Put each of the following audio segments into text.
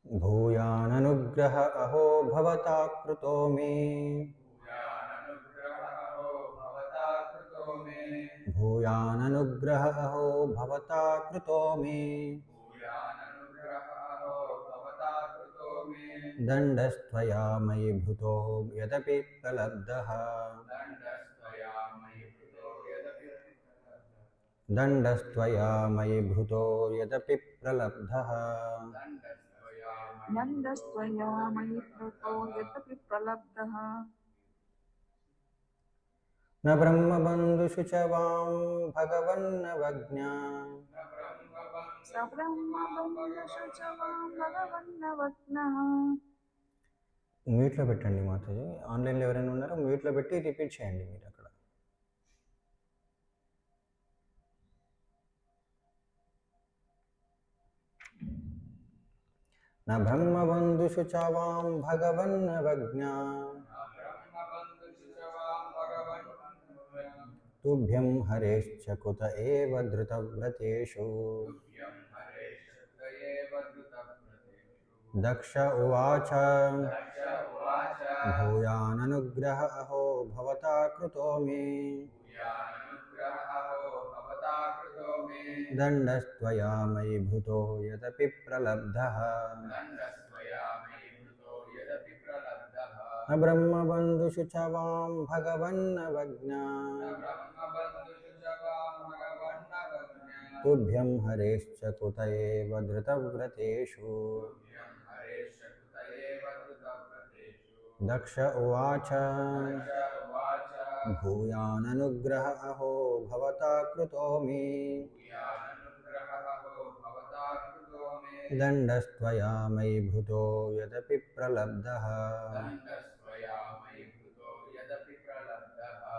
भूयाननुग्रह अहो भवता कृतो मे भूयाननुग्रह अहो भवता कृतो मे दण्डस्त्वया मयि भूतो यदपि प्रलब्धः दण्डस्त्वया मयि भूतो यदपि प्रलब्धः नन्दस्त्वया मयि कृतो यदपि प्रलब्धः न ब्रह्मबन्धुषु च वां भगवन्नवज्ञा सब्रह्मबन्धुषु च मां भगवन्नवग्नः మ్యూట్లో పెట్టండి మాతాజీ ఆన్లైన్లో ఎవరైనా ఉన్నారో మ్యూట్లో పెట్టి రిపీట్ చేయండి మీరు అక్కడ न ब्रह्मबन्धुषु च वां भगवन्नवज्ञा तुभ्यं हरेश्च कुत एव धृतव्रतेषु दक्ष उवाच भूयाननुग्रह अहो भवता कृतो मे दण्डस्त्वया मयि भूतो यदपि प्रलब्धः न ब्रह्मबन्धुषु च वां भगवन्नवज्ञा तुभ्यं हरेश्च कुत एव धृतव्रतेषु दक्ष उवाच भूयाननुग्रह अहो भवता कृतो मे दण्डस्त्वया मयि भूतो यदपि प्रलब्धः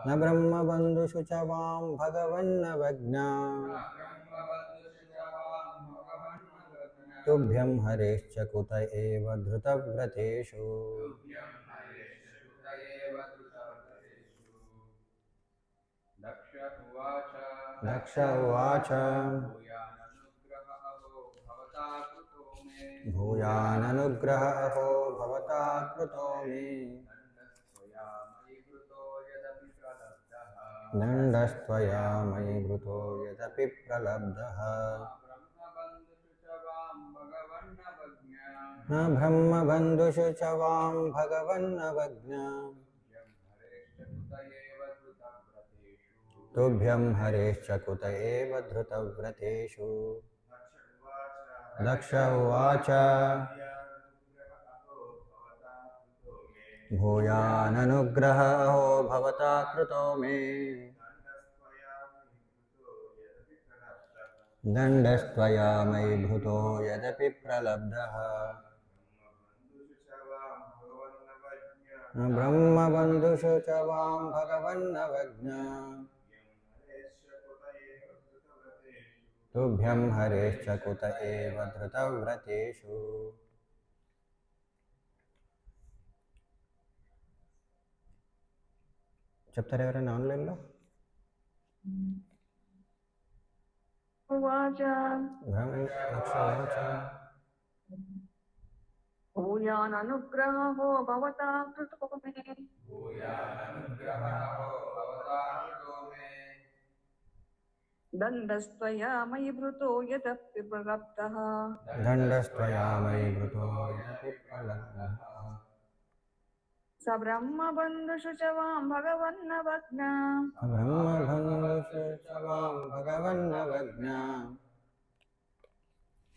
न ब्रह्मबन्धुषु च वां भगवन्नवज्ञा तुभ्यं हरेश्च कुत एव धृतव्रतेषु दक्ष उवाच भूयाननुग्रह अहो भवता कृतो मे दण्डस्त्वया मयि भूतो यदपि प्रलब्धः न ब्रह्मबन्धुषु च वां भगवन्नवज्ञा तुभ्यं हरेश्च कुत एव धृतव्रतेषु दक्ष उवाच भूयाननुग्रहो भवता कृतो मे दण्डस्त्वया मयि भूतो यदपि प्रलब्धः न ब्रह्मबन्धुषु च वां भगवन्नवज्ञा तुभ्यं हरेश्च कुत एव धृतव्रतेषु చెప్తారా ఎవరైనా ఆన్లైన్లో उवाच भूयाननुग्रहो भवता कृतो मे दण्डस्त्वया मयि भृतो यदपि प्रलब्धः दण्डस्त्वया मयि भृतो यदपि प्रलब्धः सब्रह्मबन्धुषु च वां भगवन्नवज्ञा ब्रह्मबन्धुषु च वां भगवन्नवज्ञा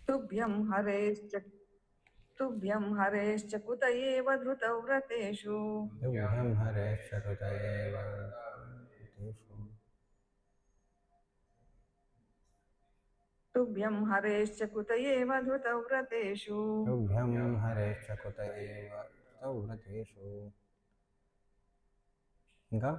तुभ्यं हरेश्च कुत एव धृतव्रतेषु तुभ्यं हरेश्च कुत एव धृतव्रतेषु तुभ्यं हरेश्च कुत एव धृतव्रतेषु तुभ्यं हरेश्च कुत एव धृतव्रतेषु ఇంకా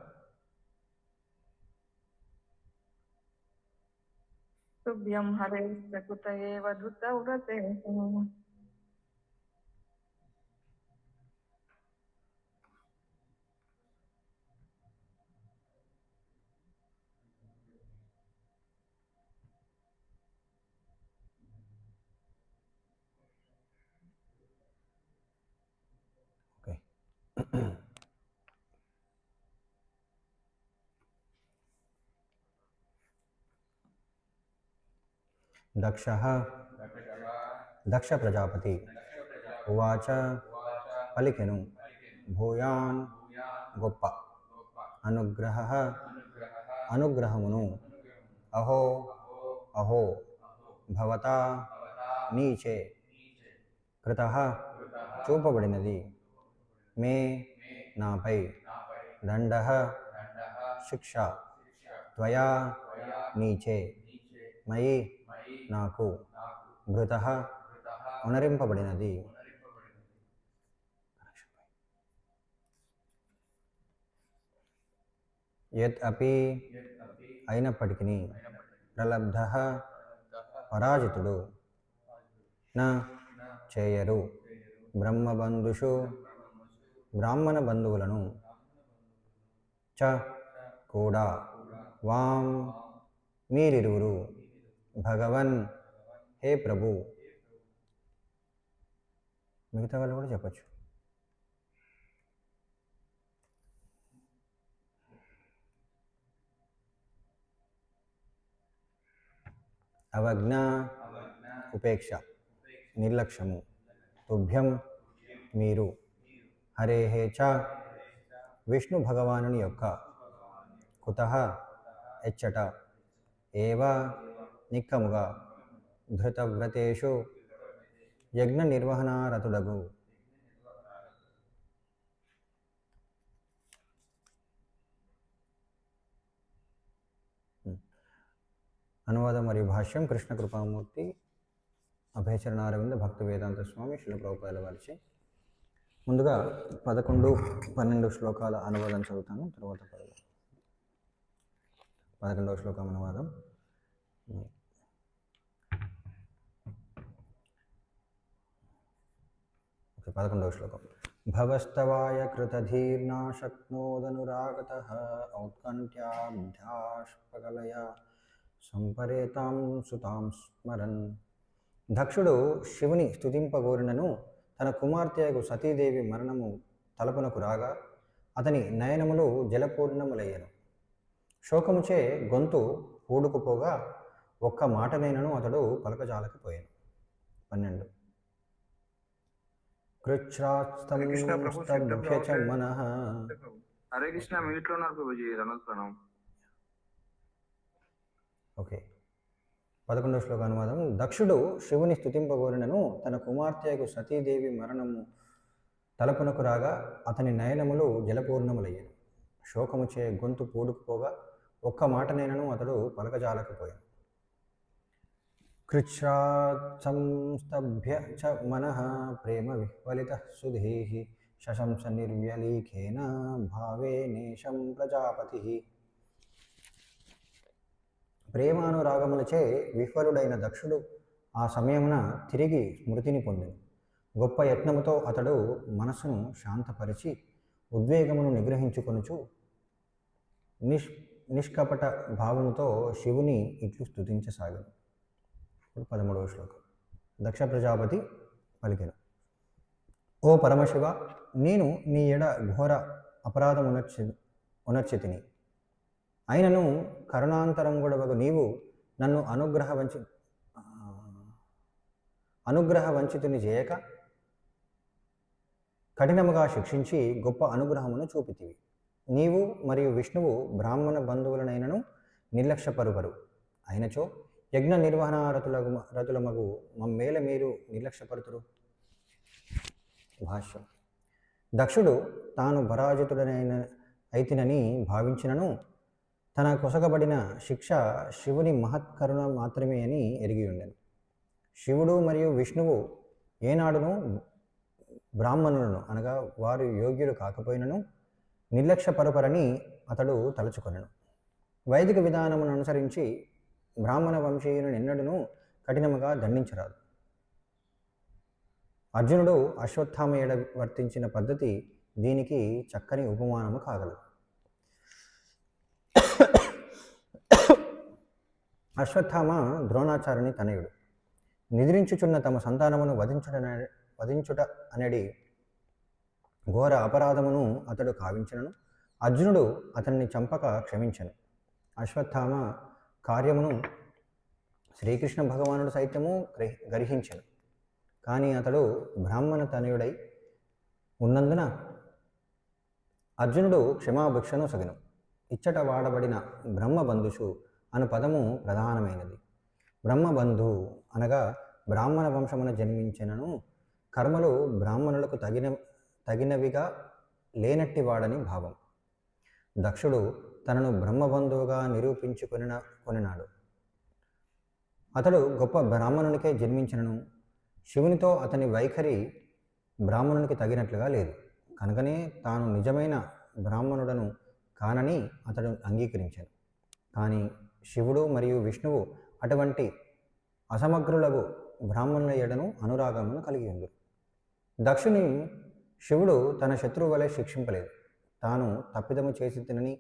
तुभ्यं हरेश्च कुत एव धृतव्रतेषु दक्षः दक्ष प्रजापति उवाच पलिकेनु भूयान् గొప్ప అనుగ్రహమును అహో అహో భవతా నీచే కృతః చూపబడినది మే నాపై దండః శిక్ష త్వయా నీచే మయి నాకు భృతః ఉనరింపబడినది. యత్ అపి అయినప్పటికీ ప్రలబ్ధః పరాజితుడు నా చేయరు బ్రహ్మబంధుషు బ్రాహ్మణ బంధువులను చ కూడా వాం మీరిరువురు భగవన్ హే ప్రభు. మిగతా వాళ్ళు కూడా చెప్పచ్చు. అవజ్ఞ ఉపేక్ష నిర్లక్ష్యము తుభ్యం మీరు హరేహే చ విష్ణు భగవానుని యొక్క కుతః ఎచ్చట ఏవ నిక్కముగా ధృతవ్రతేషు యజ్ఞ నిర్వహణారతుడగు అనువాదం మరియు భాష్యం కృష్ణ కృపామూర్తి అభయచరణారవింద భక్తి వేదాంత స్వామి శిల ప్రభుపాదుల వారిచే. ముందుగా 11-12 శ్లోకాల అనువాదం చదువుతాను. తర్వాత 11వ శ్లోకం అనువాదం. ఓకే, 11వ శ్లోకం. భవస్తవాయ కృతధీర్నా శక్నోదనురాగతః ఔత్కంఠ్యాభ్యాష్పకలయా సంపరేతాం సుతాం స్మరన్. దక్షుడు శివుని స్తుతింపగోరినను తన కుమార్తెయగు సతీదేవి మరణము తలపునకు రాగా అతని నయనములు జలపూర్ణములయ్యను. శోకముచే గొంతు పూడుకుపోగా ఒక్క మాటనైనను అతడు పలకజాలకపోయాను. 12. మనః. హరే కృష్ణ మీట్లో ఉన్నారు ప్రభుజీ, రణస్వరం. ఓకే, 11వ శ్లోక అనువాదం. దక్షుడు శివుని స్తుతింపగోరినను తన కుమార్తెకు సతీదేవి మరణము తలపునకు రాగా అతని నయనములు జలపూర్ణములయ్యను. శోకముచే గొంతు పూడుకుపోగా ఒక్క మాటనైనను అతడు పలకజాలకపోయాను. కృచ్ఛ్రాత్సంస్తభ్య చ మనః ప్రేమ విహ్వలిత సుధీః శశంస నిర్వ్యలీఖేన భావేనేశం ప్రజాపతి. ప్రేమానురాగములచే విహ్వలుడైన దక్షుడు ఆ సమయమున తిరిగి స్మృతిని పొందిను. గొప్ప యత్నముతో అతడు మనసును శాంతపరిచి ఉద్వేగమును నిగ్రహించుకొనుచు నిష్కపట భావముతో శివుని ఇట్లు స్తుతించసాగను. 13వ శ్లోకం. దక్ష ప్రజాపతి పలికెను, ఓ పరమశివ, నేను నీ ఎడ ఘోర అపరాధమునర్చితిని. అయినను కరుణాంతరంగుడవగు నీవు నన్ను అనుగ్రహ వంచితుని చేయక కఠినముగా శిక్షించి గొప్ప అనుగ్రహమును చూపితివి. నీవు మరియు విష్ణువు బ్రాహ్మణ బంధువులనైనను నిర్లక్ష్యపరువరు. అయినచో యజ్ఞ నిర్వహణారతులమగు మమ్మేల మీరు నిర్లక్ష్యపరుతురు. భాష్యం. దక్షుడు తాను పరాజితుడనైన అయితినని భావించినను తన కొసగబడిన శిక్ష శివుని మహత్కరుణ మాత్రమే అని ఎరిగి ఉండెను. శివుడు మరియు విష్ణువు ఏనాడును బ్రాహ్మణులను అనగా వారు యోగ్యులు కాకపోయినను నిర్లక్ష్యపరుపరని అతడు తలుచుకొనెను. వైదిక విధానమును అనుసరించి బ్రాహ్మణ వంశీయుని ఎన్నడూను కఠినముగా దండించరాదు. అర్జునుడు అశ్వత్థామ ఎడ వర్తించిన పద్ధతి దీనికి చక్కని ఉపమానము కాగలదు. అశ్వత్థామ ద్రోణాచార్యుని తనయుడు. నిద్రించుచున్న తమ సంతానమును వధించుట అనేది ఘోర అపరాధమును అతడు కావించినను అర్జునుడు అతన్ని చంపక క్షమించను. అశ్వత్థామ కార్యమును శ్రీకృష్ణ భగవానుడు సైత్యము గ్రహించను. కానీ అతడు బ్రాహ్మణ తనయుడై ఉన్నందున అర్జునుడు క్షమాభిక్షను సగను. ఇచ్చట వాడబడిన బ్రహ్మబంధుషు అను పదము ప్రధానమైనది. బ్రహ్మబంధు అనగా బ్రాహ్మణ వంశమున జన్మించినను కర్మలు బ్రాహ్మణులకు తగినవిగా లేనట్టివాడని భావం. దక్షుడు తనను బ్రహ్మబంధువుగా కొనినాడు. అతడు గొప్ప బ్రాహ్మణునికే జన్మించినను శివునితో అతని వైఖరి బ్రాహ్మణునికి తగినట్లుగా లేదు. కనుకనే తాను నిజమైన బ్రాహ్మణుడను కానని అతడు అంగీకరించాను. కానీ శివుడు మరియు విష్ణువు అటువంటి అసమగ్రులకు బ్రాహ్మణుల ఎడను అనురాగమును కలిగి ఉందరు. దక్షుని శివుడు తన శత్రువు వలె శిక్షింపలేదు. తాను తప్పిదము చేసి తినని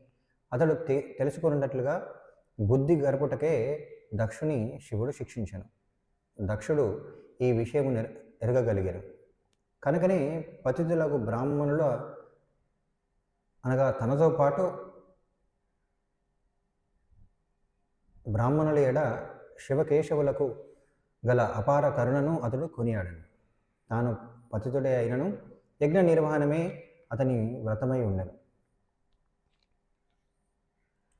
అతడు తెలుసుకున్నట్లుగా బుద్ధి గరుపుటకే దక్షుని శివుడు శిక్షించాను. దక్షుడు ఈ విషయము ఎరగగలిగాను. కనుకనే పతితులకు బ్రాహ్మణుల అనగా తనతో పాటు బ్రాహ్మణుల ఎడ శివకేశవులకు గల అపార కరుణను అతడు కొనియాడను. తాను పతితుడే అయినను యజ్ఞ నిర్వహణమే అతని వ్రతమై ఉండను.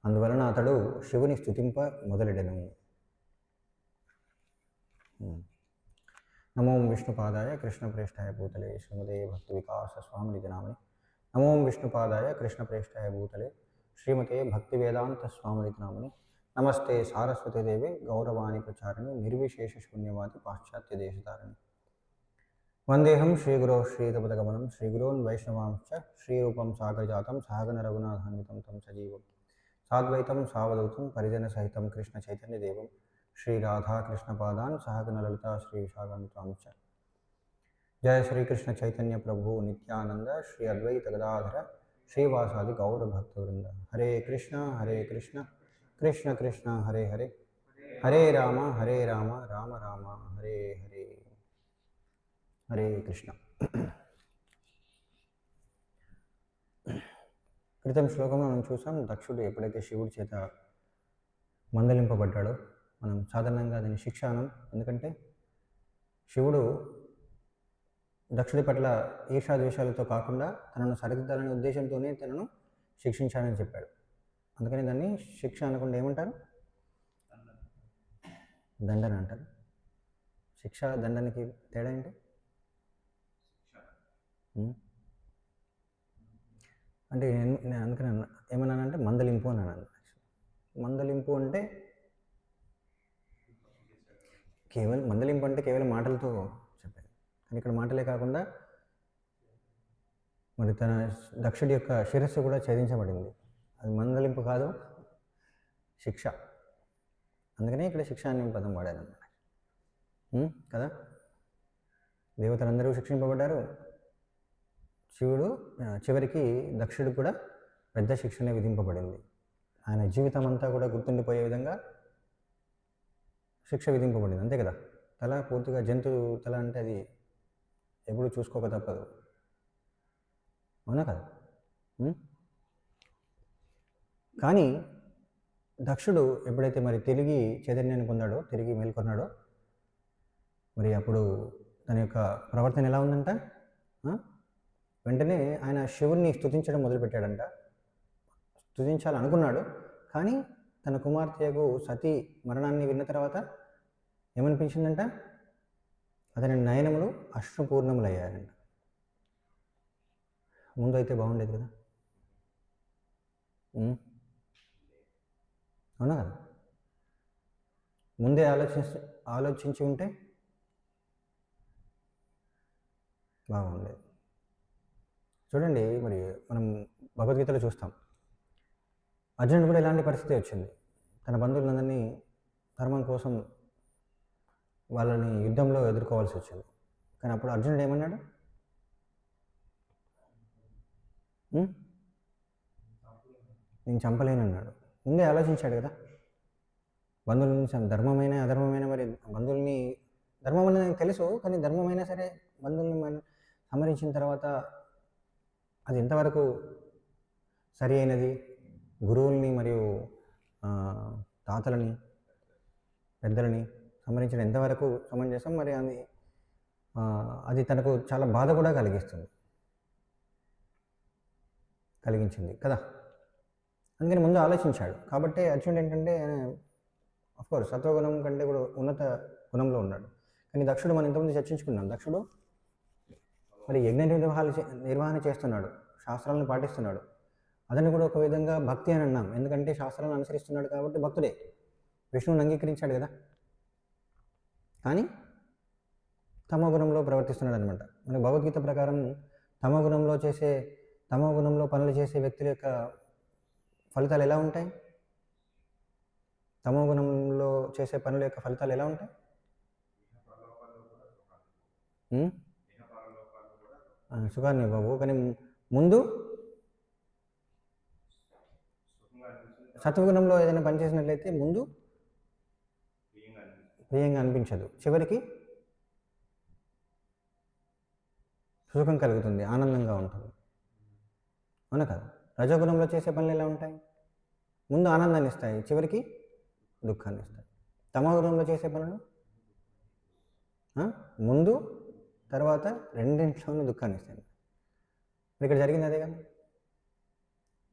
అందువలన అతడు శివుని స్తుతింప మొదలెడను. నమో విష్ణుపాదాయ కృష్ణప్రేష్ఠాయ భూతలే శ్రీమదే భక్తి వికాస స్వామినిధి నామని. నమో విష్ణుపాదాయ కృష్ణప్రేష్ఠాయ భూతలే శ్రీమతే భక్తి వేదాంత స్వామినిధి నామని. నమస్తే సారస్వతి దేవి గౌరవాణి ప్రచారిణి నిర్విశేష శూన్యవాది పాశ్చాత్య దేశతారిణి. వందేహం శ్రీగురో శ్రీతపదగమనం శ్రీగురోన్ వైష్ణవాంశ్చ శ్రీరూపం సాగరజాతం సహగణ రఘునాథాన్వితం తం సజీవం సాద్వైతం సావధూతం పరిజన సహితం కృష్ణ చైతన్య దేవం శ్రీ రాధాకృష్ణపాదాన్ సహగణ లలితా శ్రీ విశాఖాన్వితాంశ్చ. జయ శ్రీకృష్ణ చైతన్య ప్రభు నిత్యానంద శ్రీ అద్వైత గదాధర శ్రీవాసాది గౌర భక్తవృంద. హరే కృష్ణ కృష్ణ కృష్ణ హరే హరే హరే రామ రామ రామ హరే హరే. హరే కృష్ణ. క్రితం శ్లోకంలో మనం చూసాం, దక్షుడు ఎప్పుడైతే శివుడి చేత మందలింపబడ్డాడో మనం సాధారణంగా దాన్ని శిక్ష అనం. ఎందుకంటే శివుడు దక్షుడి పట్ల ఈర్షాద్వేషాలతో కాకుండా తనను సరిదిద్దాలనే ఉద్దేశంతోనే తనను శిక్షించాలని చెప్పాడు. అందుకని దాన్ని శిక్ష అనకుండా ఏమంటారు? దండన అంటారు. శిక్ష దండనకి తేడా ఏంటి? అంటే నేను అందుకని ఏమన్నానంటే మందలింపు అని అన్నాను. మందలింపు అంటే కేవలం మాటలతో చెప్పాను. కానీ ఇక్కడ మాటలే కాకుండా మరి తన దక్షుడి యొక్క శిరస్సు కూడా ఛేదించబడింది. అది మందలింపు కాదు, శిక్ష. అందుకనే ఇక్కడ శిక్ష అనే పదం వాడాను అన్నమాట కదా. దేవతలందరూ శిక్షింపబడ్డారు. శివుడు చివరికి దక్షుడు కూడా పెద్ద శిక్షనే విధింపబడింది. ఆయన జీవితం అంతా కూడా గుర్తుండిపోయే విధంగా శిక్ష విధింపబడింది, అంతే కదా. తల పూర్తిగా జంతువు తల అంటే అది ఎప్పుడు చూసుకోక తప్పదు, అవునా కదా. కానీ దక్షుడు ఎప్పుడైతే మరి తిరిగి చైతన్యాన్ని పొందాడో, తిరిగి మేల్కొన్నాడో, మరి అప్పుడు తన యొక్క ప్రవర్తన ఎలా ఉందంట? వెంటనే ఆయన శివుణ్ణి స్తుతించడం మొదలుపెట్టాడంట. స్తుతించాలనుకున్నాడు, కానీ తన కుమార్తెకు సతీ మరణాన్ని విన్న తర్వాత ఏమనిపించిందంట? అతని నయనములు అశ్రుపూర్ణములయ్యాయంట. ముందు అయితే బాగుండేది కదా, అవునా కదా. ముందే ఆలోచించి ఉంటే బాగుండేది. చూడండి, మరి మనం భగవద్గీతలో చూస్తాం, అర్జునుడు కూడా ఇలాంటి పరిస్థితి వచ్చింది. తన బంధువులందరినీ ధర్మం కోసం వాళ్ళని యుద్ధంలో ఎదుర్కోవాల్సి వచ్చింది. కానీ అప్పుడు అర్జునుడు ఏమన్నాడు? నేను చంపలేను అన్నాడు. ముందే ఆలోచించాడు కదా. బంధువులని ధర్మమైన అధర్మమైన, మరి బంధువుల్ని ధర్మం అనేది తెలుసు, కానీ ధర్మమైనా సరే బంధువుల్ని మనం సంహరించిన తర్వాత అది ఎంతవరకు సరి అయినది? గురువుల్ని మరియు తాతలని పెద్దలని సంహరించడం ఎంతవరకు సమంజసం? మరి అది తనకు చాలా బాధ కూడా కలిగించింది కదా. అందుకని ముందు ఆలోచించాడు. కాబట్టి అర్జునుడు ఏంటంటే అఫ్కోర్స్ సత్వగుణం కంటే కూడా ఉన్నత గుణంలో ఉన్నాడు. కానీ దక్షుడు మనం ఇంతకుముందు చర్చించుకున్నాం. దక్షుడు మరి యజ్ఞ నిర్వహణ చేస్తున్నాడు, శాస్త్రాలను పాటిస్తున్నాడు. అతన్ని కూడా ఒక విధంగా భక్తి అని అన్నాం. ఎందుకంటే శాస్త్రాలను అనుసరిస్తున్నాడు కాబట్టి భక్తుడే. విష్ణువుని అంగీకరించాడు కదా. కానీ తమోగుణంలో ప్రవర్తిస్తున్నాడు అనమాట. మన భగవద్గీత ప్రకారం తమోగుణంలో పనులు చేసే వ్యక్తుల యొక్క ఫలితాలు ఎలా ఉంటాయి? తమోగుణంలో చేసే పనుల యొక్క ఫలితాలు ఎలా ఉంటాయి? సుఖాన్ని బాబు. కానీ ముందు సత్వగుణంలో ఏదైనా పని చేసినట్లయితే ముందు ప్రియంగా అనిపించదు, చివరికి సుఖం కలుగుతుంది, ఆనందంగా ఉంటుంది. అవునా కదా. రజోగుణంలో చేసే పనులు ఎలా ఉంటాయి? ముందు ఆనందాన్ని ఇస్తాయి, చివరికి దుఃఖాన్ని ఇస్తాయి. తమోగుణంలో చేసే పనులు ముందు తర్వాత రెండింట్లోనూ దుఃఖాన్ని ఇస్తాయి. ఇక్కడ జరిగింది అదే కదా.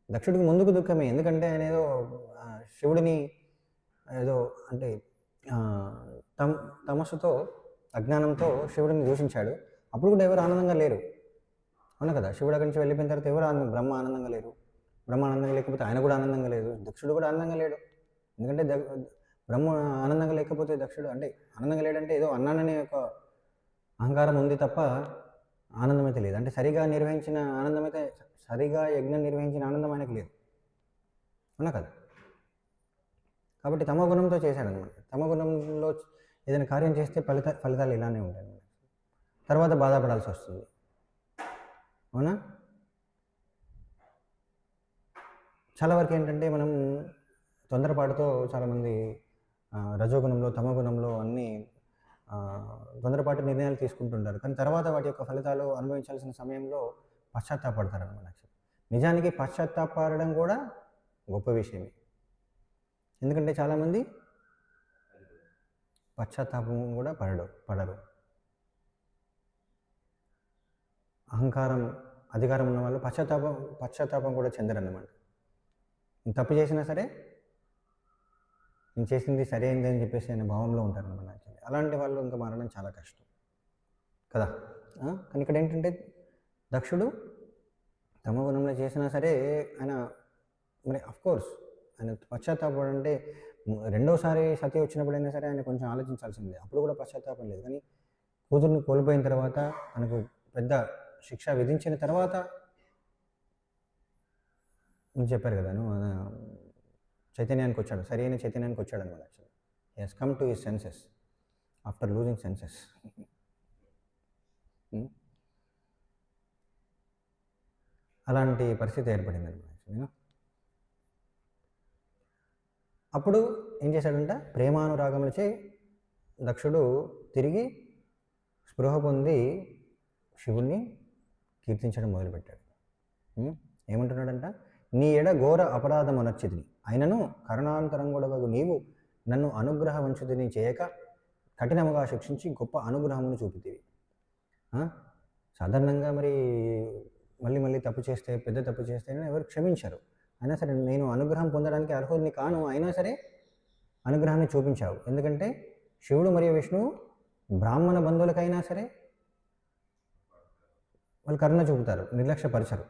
దక్షుడికి ముందుకు దుఃఖమే. ఎందుకంటే ఆయన ఏదో శివుడిని ఏదో అంటే తమస్సుతో అజ్ఞానంతో శివుడిని దూషించాడు. అప్పుడు కూడా ఎవరు ఆనందంగా లేరు. అవును కదా. శివుడు అక్కడి నుంచి వెళ్ళిపోయిన తర్వాత ఎవరు బ్రహ్మ ఆనందంగా లేరు. బ్రహ్మ ఆనందంగా లేకపోతే ఆయన కూడా ఆనందంగా లేదు. దక్షుడు కూడా ఆనందంగా లేడు. ఎందుకంటే బ్రహ్మ ఆనందంగా లేకపోతే దక్షుడు అంటే ఆనందంగా లేడంటే ఏదో అన్నాననే ఒక అహంకారం ఉంది తప్ప ఆనందమైతే లేదు. అంటే సరిగా యజ్ఞం నిర్వహించిన ఆనందం ఆయనకు లేదు. అవునా కదా. కాబట్టి తమోగుణంతో చేశాడనమాట. తమోగుణంలో ఏదైనా కార్యం చేస్తే ఫలితాలు ఇలానే ఉంటాయి. తర్వాత బాధపడాల్సి వస్తుంది. అవునా. చాలా వరకు ఏంటంటే మనం తొందరపాటుతో చాలామంది రజోగుణంలో తమోగుణంలో అన్నీ తొందరపాటు నిర్ణయాలు తీసుకుంటుంటారు. కానీ తర్వాత వాటి యొక్క ఫలితాలు అనుభవించాల్సిన సమయంలో పశ్చాత్తాపడతారనమాట. నిజానికి పశ్చాత్తాపడడం కూడా గొప్ప విషయమే. ఎందుకంటే చాలామంది పశ్చాత్తాపం కూడా పడరు. అహంకారం అధికారం ఉన్న వాళ్ళు పశ్చాత్తాపం కూడా చెందరన్నమాట. నేను తప్పు చేసినా సరే నేను చేసింది సరైనది అని చెప్పేసి అనే భావంలో ఉంటారన్నమాట. అలాంటి వాళ్ళు ఇంకా మారడం చాలా కష్టం కదా. కానీ ఇక్కడ ఏంటంటే దక్షుడు తమోగుణంలో చేసినా సరే ఆయన మరి అఫ్కోర్స్ ఆయన పశ్చాత్తాపం అంటే రెండోసారి సతి వచ్చినప్పుడైనా సరే ఆయన కొంచెం ఆలోచించాల్సిందే. అప్పుడు కూడా పశ్చాత్తాపం లేదు. కానీ కూతుర్ని కోల్పోయిన తర్వాత తనకు పెద్ద శిక్ష విధించిన తర్వాత చెప్పారు కదా, చైతన్యానికి వచ్చాడు, సరైన చైతన్యానికి వచ్చాడు అనమాట. Actually he has come to his senses after losing senses. అలాంటి పరిస్థితి ఏర్పడింది అనమాట. యాక్చువల్లీ అప్పుడు ఏం చేశాడంట, ప్రేమానురాగములచే దక్షుడు తిరిగి స్పృహ పొంది శివుణ్ణి కీర్తించడం మొదలుపెట్టాడు. ఏమంటున్నాడంట, నీ ఎడ ఘోర అపరాధమునర్చితిని అయినను కరుణాంతరంగుడవగు నీవు నన్ను అనుగ్రహ వంచితిని చేయక కఠినముగా శిక్షించి గొప్ప అనుగ్రహమును చూపితివి. సాధారణంగా మరి మళ్ళీ తప్పు చేస్తే, పెద్ద తప్పు చేస్తే ఎవరు క్షమించరు. అయినా సరే నేను అనుగ్రహం పొందడానికి అర్హుడిని కాను, అయినా సరే అనుగ్రహాన్ని చూపించావు. ఎందుకంటే శివుడు మరియు విష్ణువు బ్రాహ్మణ బంధువులకైనా సరే వాళ్ళు కరుణ చూపుతారు, నిర్లక్ష్యపరచరు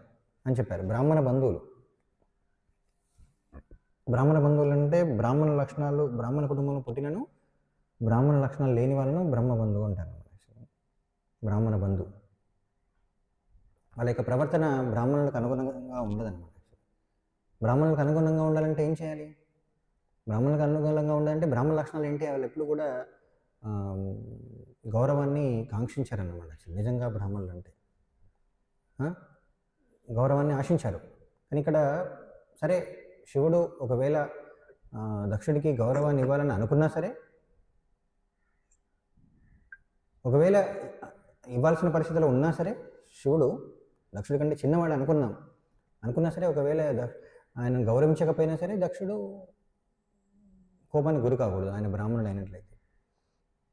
అని చెప్పారు. బ్రాహ్మణ బంధువులు అంటే బ్రాహ్మణ లక్షణాలు, బ్రాహ్మణ కుటుంబంలో పుట్టినను బ్రాహ్మణ లక్షణాలు లేని వాళ్ళను బ్రహ్మ బంధువు అంటారు. బ్రాహ్మణ బంధువు వాళ్ళ యొక్క ప్రవర్తన బ్రాహ్మణులకు అనుగుణంగా ఉండదన్నమాట. బ్రాహ్మణులకు అనుగుణంగా ఉండాలంటే ఏం చేయాలి? బ్రాహ్మణులకు అనుగుణంగా ఉండాలంటే బ్రాహ్మణ లక్షణాలు ఏంటి? వాళ్ళు ఎప్పుడు కూడా గౌరవాన్ని కాంక్షించారన్నమాట. నిజంగా బ్రాహ్మణులు అంటే గౌరవాన్ని ఆశించారు. కానీ ఇక్కడ సరే శివుడు ఒకవేళ దక్షుడికి గౌరవాన్ని ఇవ్వాలని అనుకున్నా సరే, ఒకవేళ ఇవ్వాల్సిన పరిస్థితిలో ఉన్నా సరే శివుడు దక్షుడి కంటే చిన్నవాడు అనుకున్నా సరే ఒకవేళ ఆయనను గౌరవించకపోయినా సరే దక్షుడు కోపానికి గురి కాకూడదు ఆయన బ్రాహ్మణుడు అయినట్లయితే.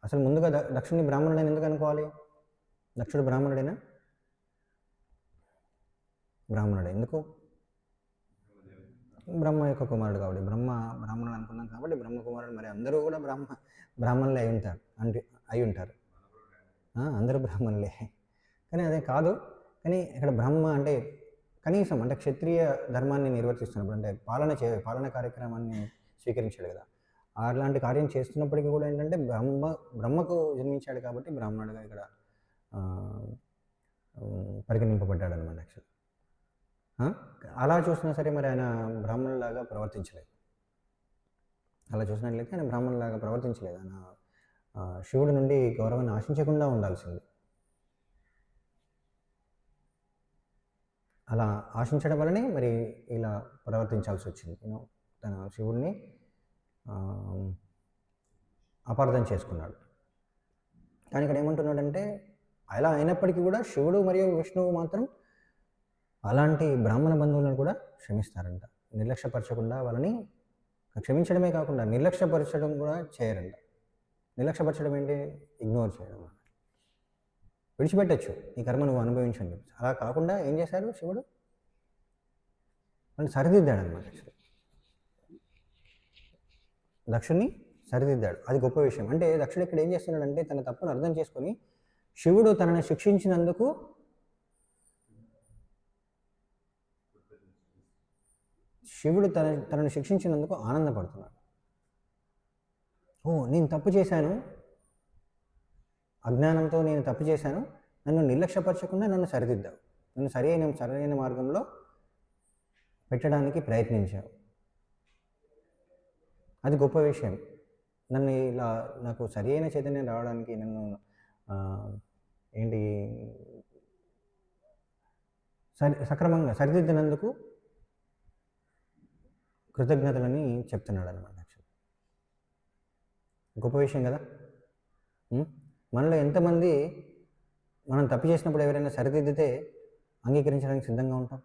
అసలు ముందుగా దక్షుడిని బ్రాహ్మణుడని ఎందుకు అనుకోవాలి? దక్షుడు బ్రాహ్మణుడేనా? బ్రాహ్మణుడే. ఎందుకు? బ్రహ్మ యొక్క కుమారుడు కాబట్టి. బ్రాహ్మణుడు అనుకున్నాం కాబట్టి బ్రహ్మ కుమారుడు. మరి అందరూ కూడా బ్రాహ్మణులే అయి ఉంటారు. అందరూ బ్రాహ్మణులే. కానీ అదే కాదు. కానీ ఇక్కడ బ్రహ్మ అంటే కనీసం అంటే క్షత్రియ ధర్మాన్ని నిర్వర్తిస్తున్నప్పుడు అంటే పాలన కార్యక్రమాన్ని స్వీకరించాడు కదా. అలాంటి కార్యం చేస్తున్నప్పటికీ కూడా ఏంటంటే బ్రహ్మకు జన్మించాడు కాబట్టి బ్రాహ్మణుడిగా ఇక్కడ పరిగణింపబడ్డాడు అనమాట. యాక్చువల్ అలా చూసినా సరే మరి ఆయన బ్రాహ్మణులాగా ప్రవర్తించలేదు. అలా చూసినట్లయితే ఆయన బ్రాహ్మణులాగా ప్రవర్తించలేదు. ఆయన శివుడి నుండి గౌరవాన్ని ఆశించకుండా ఉండాల్సింది. అలా ఆశించడం వల్లనే మరి ఇలా ప్రవర్తించాల్సి వచ్చింది. తన శివుడిని అపార్థం చేసుకున్నాడు. కానీ ఇక్కడ ఏమంటున్నాడంటే అలా అయినప్పటికీ కూడా శివుడు మరియు విష్ణువు మాత్రం అలాంటి బ్రాహ్మణ బంధువులను కూడా క్షమిస్తారంట. నిర్లక్ష్యపరచకుండా వాళ్ళని క్షమించడమే కాకుండా నిర్లక్ష్యపరచడం కూడా చేయరంట. నిర్లక్ష్యపరచడం ఏంటి? ఇగ్నోర్ చేయడం. విడిచిపెట్టచ్చు, ఈ కర్మ నువ్వు అనుభవించండి. అలా కాకుండా ఏం చేశాడు శివుడు? వాళ్ళు సరిదిద్దాడు అనమాట. దక్షుడిని సరిదిద్దాడు. అది గొప్ప విషయం. అంటే దక్షుడు ఇక్కడ ఏం చేస్తున్నాడంటే తన తప్పును అర్థం చేసుకొని శివుడు తనని శిక్షించినందుకు తనని శిక్షించినందుకు ఆనందపడుతున్నాడు. నేను తప్పు చేశాను, అజ్ఞానంతో నేను తప్పు చేశాను, నన్ను నిర్లక్ష్యపరచకుండా నన్ను సరిదిద్దావు, నన్ను సరైన మార్గంలో పెట్టడానికి ప్రయత్నించావు. అది గొప్ప విషయం. నన్ను ఇలా నాకు సరైన చైతన్యం రావడానికి నన్ను సక్రమంగా సరిదిద్దినందుకు కృతజ్ఞతలని చెప్తున్నాడు అనమాట. యాక్చువల్ గొప్ప విషయం కదా. మనలో ఎంతమంది మనం తప్పు చేసినప్పుడు ఎవరైనా సరిదిద్దితే అంగీకరించడానికి సిద్ధంగా ఉంటాం?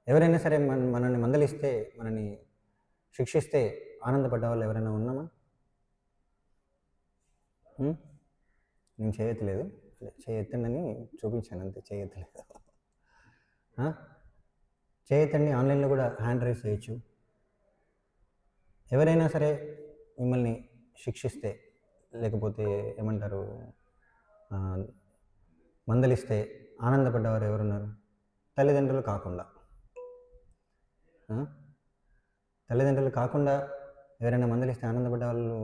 ఎవరైనా సరే మనల్ని మందలిస్తే, మనల్ని శిక్షిస్తే ఆనందపడ్డ వాళ్ళు ఎవరైనా ఉన్నామా? నేను చేయట్లేదు, చేయొద్దండి చూపించాను అంతే, చేయట్లేదు. చేయొద్దండి, ఆన్లైన్లో కూడా హ్యాండ్ రైజ్ చేయొచ్చు. ఎవరైనా సరే మిమ్మల్ని శిక్షిస్తే, లేకపోతే ఏమంటారు మందలిస్తే ఆనందపడ్డవారు ఎవరున్నారు? తల్లిదండ్రులు కాకుండా. తల్లిదండ్రులు కాకుండా ఎవరైనా మందలిస్తే ఆనందపడ్డ వాళ్ళు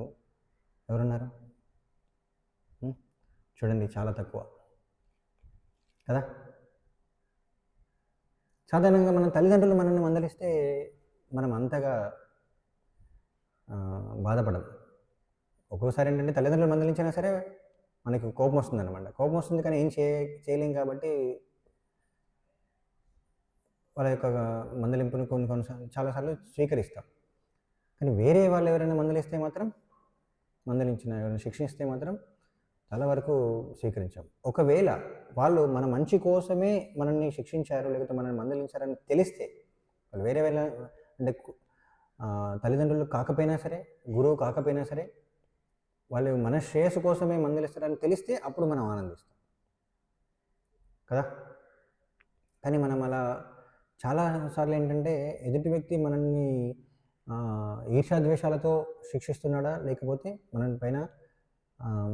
ఎవరున్నారు? చూడండి, చాలా తక్కువ కదా. సాధారణంగా మన తల్లిదండ్రులు మనల్ని మందలిస్తే మనం అంతగా బాధపడం. ఒక్కోసారి ఏంటంటే తల్లిదండ్రులు మందలించినా సరే మనకి కోపం వస్తుంది అనమాట. కోపం వస్తుంది, కానీ ఏం చేయలేం కాబట్టి వాళ్ళ యొక్క మందలింపుని కొన్నిసార్లు చాలాసార్లు స్వీకరిస్తాం. కానీ వేరే వాళ్ళు ఎవరైనా మందలిస్తే మాత్రం, ఎవరైనా శిక్షిస్తే మాత్రం చాలా వరకు స్వీకరించాం. ఒకవేళ వాళ్ళు మన మంచి కోసమే మనల్ని శిక్షించారు, లేకపోతే మనల్ని మందలించారని తెలిస్తే, వాళ్ళు వేరే అంటే తల్లిదండ్రులు కాకపోయినా సరే, గురువు కాకపోయినా సరే, వాళ్ళు మన శ్రేయస్సు కోసమే మందలిస్తారని తెలిస్తే అప్పుడు మనం ఆనందిస్తాం కదా. కానీ మనం అలా చాలాసార్లు ఏంటంటే ఎదుటి వ్యక్తి మనల్ని ఈర్ష్యాద్వేషాలతో శిక్షిస్తున్నాడా, లేకపోతే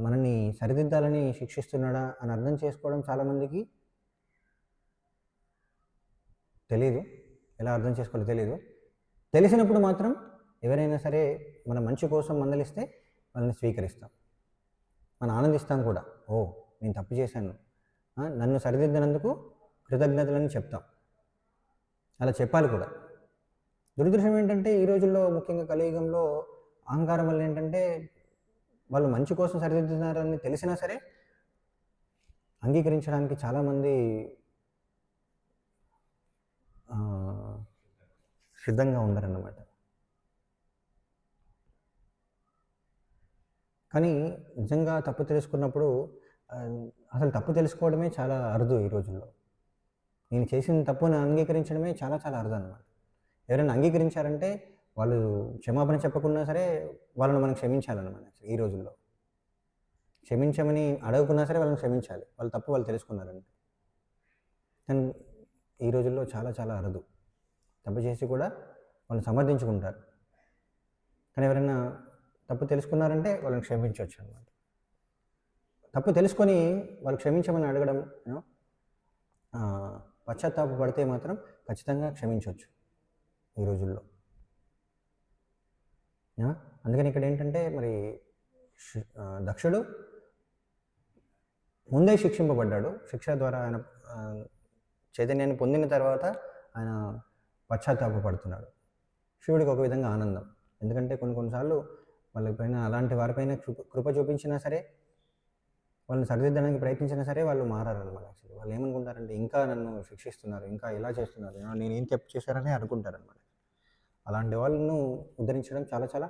మనల్ని సరిదిద్దాలని శిక్షిస్తున్నాడా అని అర్థం చేసుకోవడం చాలామందికి తెలియదు. ఎలా అర్థం చేసుకోవాలో తెలియదు. తెలిసినప్పుడు మాత్రం ఎవరైనా సరే మన మంచి కోసం మందలిస్తే వాళ్ళని స్వీకరిస్తాం, మనం ఆనందిస్తాం కూడా. నేను తప్పు చేశాను, నన్ను సరిదిద్దినందుకు కృతజ్ఞతలని చెప్తాం. అలా చెప్పాలి కూడా. దురదృష్టం ఏంటంటే ఈ రోజుల్లో, ముఖ్యంగా కలియుగంలో, అహంకారం వల్ల ఏంటంటే వాళ్ళు మంచి కోసం సరిదిద్దుతున్నారని తెలిసినా సరే అంగీకరించడానికి చాలామంది సిద్ధంగా ఉండరన్నమాట. కానీ నిజంగా తప్పు తెలుసుకున్నప్పుడు అసలు తప్పు తెలుసుకోవడమే చాలా అరుదు ఈ రోజుల్లో. నేను చేసిన తప్పుని అంగీకరించడమే చాలా చాలా అరుదు అనమాట. ఎవరైనా అంగీకరించారంటే వాళ్ళు క్షమాపణ చెప్పకున్నా సరే వాళ్ళని మనం క్షమించాలన్నమాట ఈ రోజుల్లో. క్షమించమని అడగకున్నా సరే వాళ్ళని క్షమించాలి. వాళ్ళ తప్పు వాళ్ళు తెలుసుకున్నారంటే. కానీ ఈ రోజుల్లో చాలా చాలా అరుదు. తప్పు చేసి కూడా వాళ్ళని సమర్థించుకుంటారు. కానీ ఎవరైనా తప్పు తెలుసుకున్నారంటే వాళ్ళని క్షమించవచ్చు అనమాట. తప్పు తెలుసుకొని వాళ్ళు క్షమించమని అడగడం పశ్చాత్తాప పడితే మాత్రం ఖచ్చితంగా క్షమించవచ్చు ఈ రోజుల్లో. అందుకని ఇక్కడ ఏంటంటే మరి దక్షుడు ముందే శిక్షింపబడ్డాడు. శిక్ష ద్వారా ఆయన చైతన్యాన్ని పొందిన తర్వాత ఆయన పశ్చాత్తాపడుతున్నాడు. శివుడికి ఒక విధంగా ఆనందం. ఎందుకంటే కొన్నిసార్లు వాళ్ళపైన అలాంటి వారిపైన కృప చూపించినా సరే వాళ్ళని సరిదిద్దడానికి ప్రయత్నించినా సరే వాళ్ళు మారారనమాట. యాక్చువల్లీ వాళ్ళు ఏమనుకుంటారంటే ఇంకా నన్ను శిక్షిస్తున్నారు, ఇంకా ఇలా చేస్తున్నారు, నేను ఏం తప్పు చేశారని అనుకుంటారనమాట. అలాంటి వాళ్ళను ఉద్ధరించడం చాలా చాలా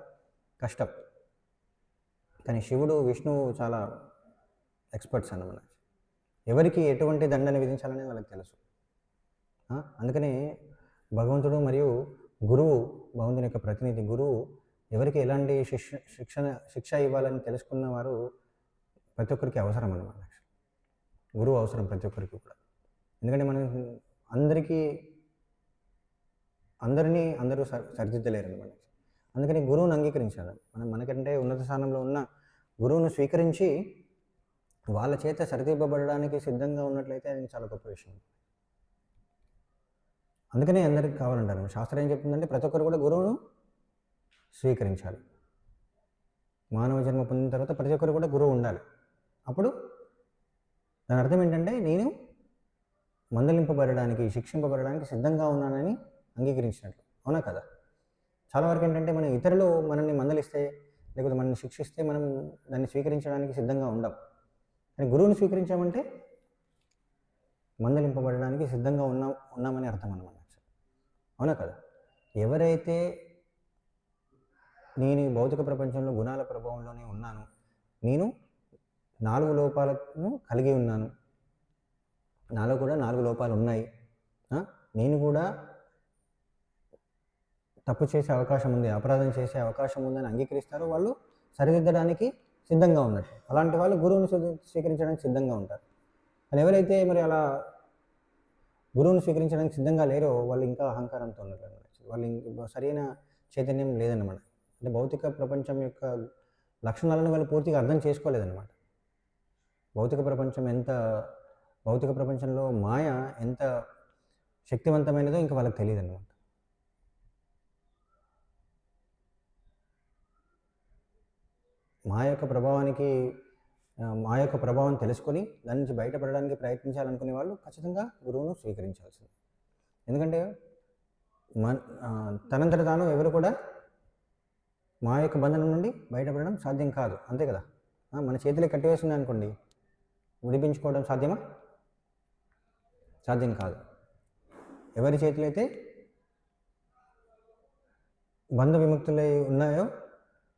కష్టం. కానీ శివుడు, విష్ణువు చాలా ఎక్స్పర్ట్స్ అన్నమాట. ఎవరికి ఎటువంటి దండన విధించాలని వాళ్ళకి తెలుసు. అందుకని భగవంతుడు మరియు గురువు, భగవంతుని యొక్క ప్రతినిధి గురువు ఎవరికి ఎలాంటి శిక్ష ఇవ్వాలని తెలుసుకున్న వారు ప్రతి ఒక్కరికి అవసరం అన్నమాట. గురువు అవసరం ప్రతి ఒక్కరికి కూడా. ఎందుకంటే మనం అందరూ సరిదిద్దలేరు అనమాట. అందుకని గురువుని అంగీకరించాలి. మనకంటే ఉన్నత స్థానంలో ఉన్న గురువును స్వీకరించి వాళ్ళ చేత సరిదిద్దబడడానికి సిద్ధంగా ఉన్నట్లయితే అది చాలా గొప్ప విషయం. అందుకనే అందరికి కావాలంటారు. శాస్త్రం ఏం చెప్తుందంటే ప్రతి ఒక్కరు కూడా గురువును స్వీకరించాలి. మానవ జన్మ పొందిన తర్వాత ప్రతి ఒక్కరు కూడా గురువు ఉండాలి. అప్పుడు దాని అర్థం ఏంటంటే నేను మందలింపబడడానికి, శిక్షింపబడడానికి సిద్ధంగా ఉన్నానని అంగీకరించినట్లు. అవునా కదా? చాలా వరకు ఏంటంటే మనం ఇతరులు మనల్ని మందలిస్తే లేకపోతే మనల్ని శిక్షిస్తే మనం దాన్ని స్వీకరించడానికి సిద్ధంగా ఉండం. కానీ గురువుని స్వీకరించామంటే మందలింపబడడానికి సిద్ధంగా ఉన్నామని అర్థం అన్నమాట. అవునా కదా? ఎవరైతే నేను ఈ భౌతిక ప్రపంచంలో గుణాల ప్రభావంలోనే ఉన్నాను, నేను 4 లోపాలను కలిగి ఉన్నాను, నాలో కూడా 4 లోపాలు ఉన్నాయి, నేను కూడా తప్పు చేసే అవకాశం ఉంది, అపరాధం చేసే అవకాశం ఉందని అంగీకరిస్తారు. వాళ్ళు సరిదిద్దడానికి సిద్ధంగా ఉన్నట్టు. అలాంటి వాళ్ళు గురువుని స్వీకరించడానికి సిద్ధంగా ఉంటారు. కానీ ఎవరైతే మరి అలా గురువుని స్వీకరించడానికి సిద్ధంగా లేరో వాళ్ళు ఇంకా అహంకారంతో ఉన్నారు. వాళ్ళు సరైన చైతన్యం లేదన్నమాట. అంటే భౌతిక ప్రపంచం యొక్క లక్షణాలను వాళ్ళు పూర్తిగా అర్థం చేసుకోలేదన్నమాట. భౌతిక ప్రపంచంలో మాయ ఎంత శక్తివంతమైనదో ఇంకా వాళ్ళకి తెలియదు అన్నమాట. మా యొక్క ప్రభావం తెలుసుకొని దాని నుంచి బయటపడడానికి ప్రయత్నించాలనుకునే వాళ్ళు ఖచ్చితంగా గురువును స్వీకరించాల్సింది. ఎందుకంటే తనంతట తాను ఎవరు కూడా మా యొక్క బంధనం నుండి బయటపడడం సాధ్యం కాదు. అంతే కదా? మన చేతిలో కట్టివేసింది అనుకోండి, విడిపించుకోవడం సాధ్యమా? సాధ్యం కాదు. ఎవరి చేతిలో అయితే బంధ విముక్తులై ఉన్నాయో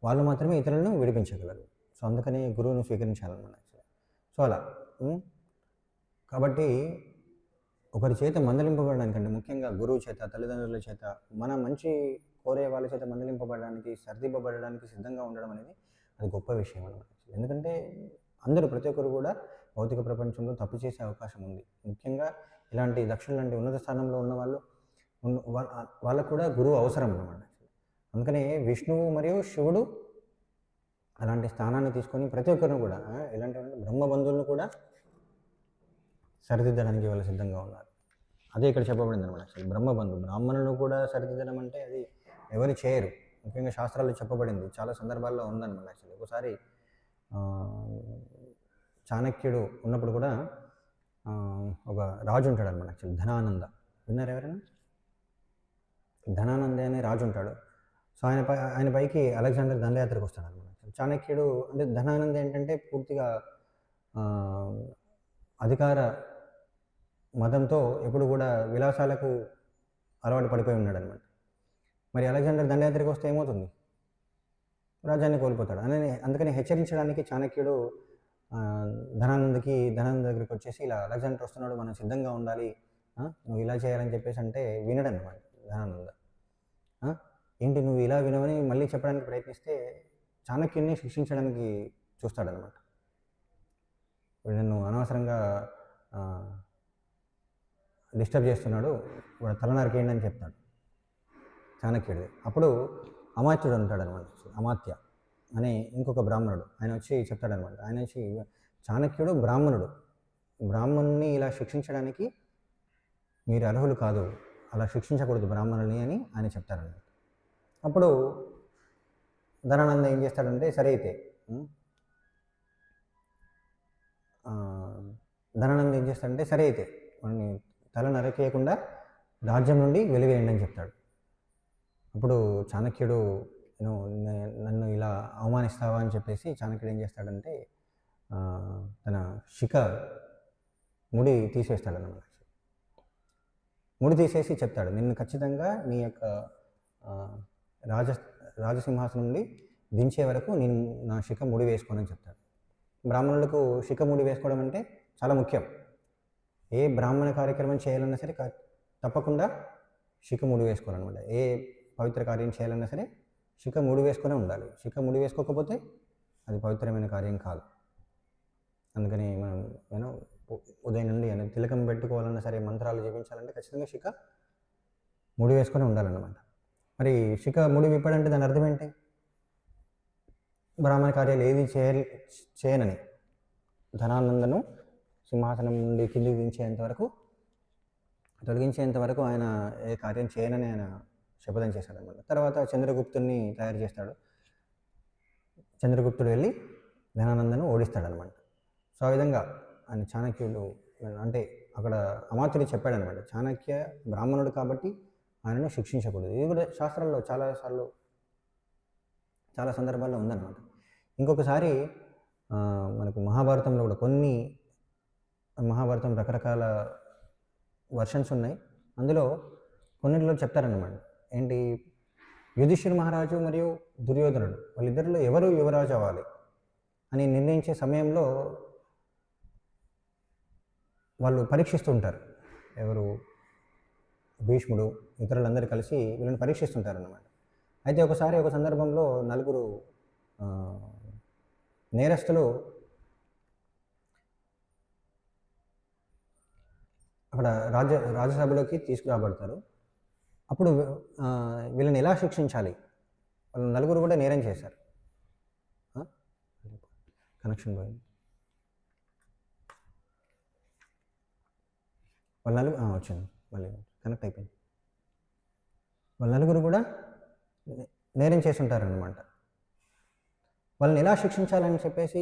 వాళ్ళు మాత్రమే ఇతరులను విడిపించగలరు. సో అందుకని గురువును స్వీకరించాలన్నమాట. సో అలా కాబట్టి ఒకరి చేత మందలింపబడడానికంటే ముఖ్యంగా గురువు చేత, తల్లిదండ్రుల చేత, మన మంచి కోరే వాళ్ళ చేత మందలింపబడడానికి, సర్దింపబడడానికి సిద్ధంగా ఉండడం అనేది అది గొప్ప విషయం అన్నమాట. ఎందుకంటే ప్రతి ఒక్కరు కూడా భౌతిక ప్రపంచంలో తప్పు చేసే అవకాశం ఉంది. ముఖ్యంగా ఇలాంటి దక్షులు లాంటి ఉన్నత స్థానంలో ఉన్న వాళ్ళకు కూడా గురువు అవసరం అన్నమాట. అందుకనే విష్ణువు మరియు శివుడు అలాంటి స్థానాన్ని తీసుకొని ప్రతి ఒక్కరిని కూడా ఎలాంటి బ్రహ్మబంధువులను కూడా సరిదిద్దడానికి వాళ్ళు సిద్ధంగా ఉన్నారు. అదే ఇక్కడ చెప్పబడింది అనమాట. అసలు బ్రాహ్మణులను కూడా సరిదిద్దడం అంటే అది ఎవరు చేయరు. ముఖ్యంగా శాస్త్రాల్లో చెప్పబడింది, చాలా సందర్భాల్లో ఉందన్నమాట. యాక్చువల్లీ ఒకసారి చాణక్యుడు ఉన్నప్పుడు కూడా ఒక రాజు ఉంటాడు అనమాట. యాక్చువల్లీ ధనానంద, విన్నారు ఎవరైనా? ధనానంద అనే రాజు ఉంటాడు. సో ఆయన పైకి అలెగ్జాండర్ దండయాత్రకు వస్తాడు అనమాట. చాణక్యుడు అంటే ధనానంద ఏంటంటే పూర్తిగా అధికార మతంతో ఎప్పుడు కూడా విలాసాలకు అలవాటు పడిపోయి ఉన్నాడు అనమాట. మరి అలెగ్జాండర్ దండయాత్రకు వస్తే ఏమవుతుంది? రాజ్యాన్ని కోల్పోతాడు. అందుకని హెచ్చరించడానికి చాణక్యుడు ధనానంద దగ్గరికి వచ్చేసి ఇలా అలెగ్జాండర్ వస్తున్నాడు, మనం సిద్ధంగా ఉండాలి, నువ్వు ఇలా చేయాలని చెప్పేసి అంటే వినడన్నమాట ధనానంద. ఏంటి నువ్వు ఇలా వినవని మళ్ళీ చెప్పడానికి ప్రయత్నిస్తే చాణక్యుడిని శిక్షించడానికి చూస్తాడనమాట. నన్ను అనవసరంగా డిస్టర్బ్ చేస్తున్నాడు, వాడు తల నరికేయండి అని చెప్తాడు చాణక్యుడిది. అప్పుడు అమాత్యుడు ఉంటాడనమాట, అమాత్య అనే ఇంకొక బ్రాహ్మణుడు, ఆయన వచ్చి చెప్తాడనమాట. ఆయన వచ్చి చాణక్యుడు బ్రాహ్మణుని ఇలా శిక్షించడానికి మీరు అర్హులు కాదు, అలా శిక్షించకూడదు బ్రాహ్మణుల్ని అని ఆయన చెప్తారనమాట. అప్పుడు ధనానంద ఏం చేస్తాడంటే సరే అయితే ధనానంద ఏం చేస్తాడంటే సరే అయితే వాడిని తల నరకేయకుండా రాజ్యం నుండి వెలివేయండి అని చెప్తాడు. అప్పుడు చాణక్యుడు నన్ను ఇలా అవమానిస్తావా అని చెప్పేసి చాణక్యుడు ఏం చేస్తాడంటే తన శిఖ ముడి తీసేస్తాడన్నమాట. ముడి తీసేసి చెప్తాడు, నిన్ను ఖచ్చితంగా నీ యొక్క రాజసింహాసనం నుండి దించే వరకు నేను నా శిఖ ముడి వేసుకోనని చెప్తాడు. బ్రాహ్మణులకు శిఖ ముడి వేసుకోవడం అంటే చాలా ముఖ్యం. ఏ బ్రాహ్మణ కార్యక్రమం చేయాలన్నా సరే తప్పకుండా శిఖ ముడి వేసుకోవాలన్నమాట. ఏ పవిత్ర కార్యం చేయాలన్నా సరే శిఖ ముడి వేసుకొనే ఉండాలి. శిఖ ముడి వేసుకోకపోతే అది పవిత్రమైన కార్యం కాదు. అందుకని మనం ఉదయం నుండి తిలకం పెట్టుకోవాలన్నా సరే, మంత్రాలు జపించాలంటే ఖచ్చితంగా శిఖ ముడి వేసుకొని ఉండాలన్నమాట. మరి శిఖ ముడి విప్పడంటే దాని అర్థం ఏంటి? బ్రాహ్మణ కార్యాలు ఏది చేయనని ధనానందను సింహాసనం నుండి కిందికి తొలగించేంత వరకు ఆయన ఏ కార్యం చేయనని ఆయన శపథం చేశాడనమాట. తర్వాత చంద్రగుప్తుడిని తయారు చేస్తాడు. చంద్రగుప్తుడు వెళ్ళి ధనానందను ఓడిస్తాడనమాట. సో ఆ విధంగా ఆయన చాణక్యుడు అంటే అక్కడ అమాత్యుడు చెప్పాడనమాట, చాణక్య బ్రాహ్మణుడు కాబట్టి ఆయనను శిక్షించకూడదు. ఇది కూడా శాస్త్రాల్లో చాలా సందర్భాల్లో ఉందన్నమాట. ఇంకొకసారి మనకు మహాభారతంలో కూడా మహాభారతం రకరకాల వర్షన్స్ ఉన్నాయి. అందులో కొన్నింటిలో చెప్తారన్నమాట, ఏంటి యుధిష్ఠిర మహారాజు మరియు దుర్యోధనుడు వాళ్ళిద్దరిలో ఎవరు యువరాజు అవ్వాలి అని నిర్ణయించే సమయంలో వాళ్ళు పరీక్షిస్తుంటారు. ఎవరు? భీష్ముడు ఇతరులందరూ కలిసి వీళ్ళని పరీక్షిస్తుంటారు అన్నమాట. అయితే ఒకసారి ఒక సందర్భంలో నలుగురు నేరస్తులు అక్కడ రాజ్యసభలోకి తీసుకురాబడతారు. అప్పుడు వీళ్ళని ఎలా శిక్షించాలి? వాళ్ళు నలుగురు కూడా నేరం చేశారు. కనెక్షన్ పోయింది. వచ్చింది, మళ్ళీ కనెక్ట్ అయిపోయింది. వాళ్ళ నలుగురు కూడా నేరం చేసి ఉంటారనమాట. వాళ్ళని ఎలా శిక్షించాలని చెప్పేసి